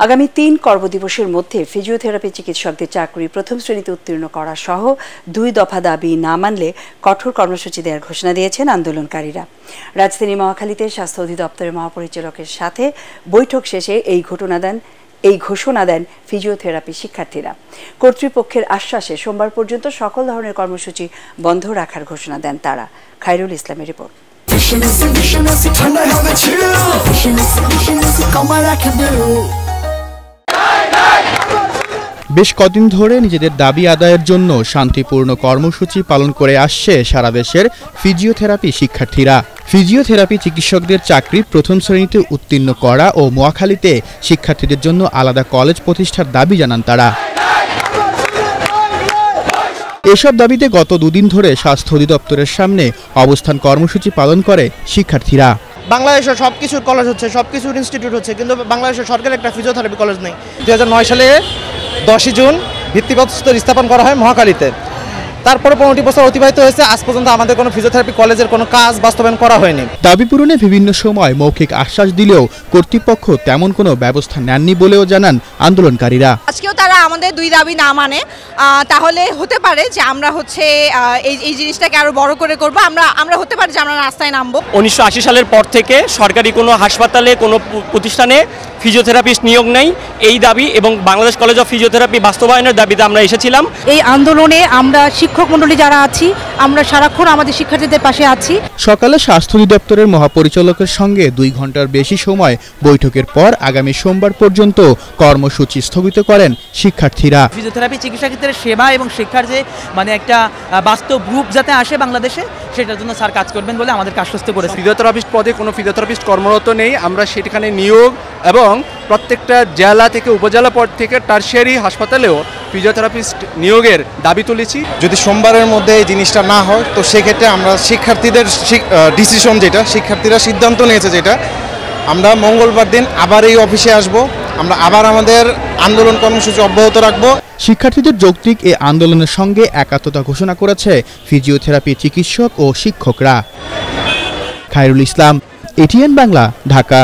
আগামী ৩ কর্মদিবসের মধ্যে ফিজিওথেরাপি চিকিৎসকদের চাকরি প্রথম শ্রেণীতে উত্তীর্ণ করা সহ ২ দফা দাবি না মানলে কঠোর কর্মসূচি দেওয়ার ঘোষণা দিয়েছেন আন্দোলনকারীরা। রাজধানী মহাখালীতে স্বাস্থ্য অধিদপ্তরের মহাপরিচালকের সাথে বৈঠক শেষে এই ঘোষণা দেন ফিজিওথেরাপি শিক্ষার্থীরা। কর্তৃপক্ষের আশ্বাসে সোমবার পর্যন্ত সকল ধরনের কর্মসূচি বন্ধ রাখার ঘোষণা দেন তারা। খায়রুল ইসলামের রিপোর্ট। বেশ কদিন ধরে নিজেদের দাবি আদায়ের জন্য শান্তিপূর্ণ কর্মসূচি পালন করে আসছে সারা দেশের ফিজিওথেরাপি শিক্ষার্থীরা। ফিজিওথেরাপি চিকিৎসকদের চাকরি প্রথম শ্রেণীতে উত্তীর্ণ করা ও মহাখালীতে শিক্ষার্থীদের জন্য আলাদা কলেজ প্রতিষ্ঠার দাবি জানান তারা। এসব দাবিতে গত দুদিন ধরে স্বাস্থ্য অধিদপ্তরের সামনে অবস্থান কর্মসূচি পালন করে শিক্ষার্থীরা। বাংলাদেশের সবকিছুর কলেজ হচ্ছে, সবকিছুর ইনস্টিটিউট হচ্ছে, কিন্তু বাংলাদেশের সরকারের একটা ফিজিওথেরাপি কলেজ নেই। 2009 সালে 10 জুন ভিত্তিপ্রস্তর স্থাপন করা হয় মহাখালীতে। তারপরে 15টি বছর অতিবাহিত হয়েছে, আজ পর্যন্ত আমাদের কোনো ফিজিওথেরাপি কলেজের কোনো কাজ বাস্তবায়ন করা হয়নি। দাবি পূরণে বিভিন্ন সময় মৌখিক আশ্বাস দিলেও কর্তৃপক্ষ তেমন কোনো ব্যবস্থা নেননি বলেও জানান আন্দোলনকারীরা। আজকেও তারা আমাদের 2 দাবি না মানে তাহলে হতে পারে যে আমরা এই জিনিসটাকে আরো বড় করে করব। আমরা হতে পারে যে আমরা রাস্তায় নামবো। 1980 সালের পর থেকে সরকারি কোনো হাসপাতালে কোনো প্রতিষ্ঠানে ফিজিওথেরাপিস্ট নিয়োগ নেই, এই দাবি এবং বাংলাদেশ কলেজ অফ ফিজিওথেরাপি বাস্তবায়নের দাবিতে আমরা এসেছিলাম। এই আন্দোলনে আমরা শিক্ষক মণ্ডলী যারা আছি, আমরা সারাক্ষণ আমাদের শিক্ষার্থীদের পাশে আছি। সকালে স্বাস্থ্য অধিদপ্তরের মহাপরিচালকের সঙ্গে 2 ঘন্টার বেশি সময় বৈঠকের পর আগামী সোমবার পর্যন্ত কর্মসূচি স্থগিত করেন শিক্ষার্থীরা। ফিজিওথেরাপি চিকিৎসকদের সেবা এবং শিক্ষার যে একটা বাস্তব রূপ যাতে আসে বাংলাদেশে, সেটার জন্য স্যার কাজ করবেন বলে আমাদেরকে আশ্বস্ত করেছে। ফিজিওথেরাপিস্ট পদে কোনো ফিজিওথেরাপিস্ট কর্মরত নেই, আমরা সেখানে নিয়োগ এবং প্রত্যেকটা জেলা থেকে উপজেলা পদ থেকে টারশিয়ারি হাসপাতালেও ফিজিওথেরাপিস্ট নিয়োগের দাবি তুলেছি। যদি সোমবারের মধ্যে এই জিনিসটা না হয়, তো সেক্ষেত্রে আমরা শিক্ষার্থীদের ডিসিশন, যেটা শিক্ষার্থীরা সিদ্ধান্ত নিয়েছে, যেটা আমরা মঙ্গলবার দিন আবার এই অফিসে আসব, আমরা আবার আমাদের আন্দোলন কর্মসূচি অব্যাহত রাখবো। শিক্ষার্থীদের যৌক্তিক এই আন্দোলনের সঙ্গে একাত্মতা ঘোষণা করেছে ফিজিওথেরাপি চিকিৎসক ও শিক্ষকরা। খায়রুল ইসলাম, এটিএন বাংলা, ঢাকা।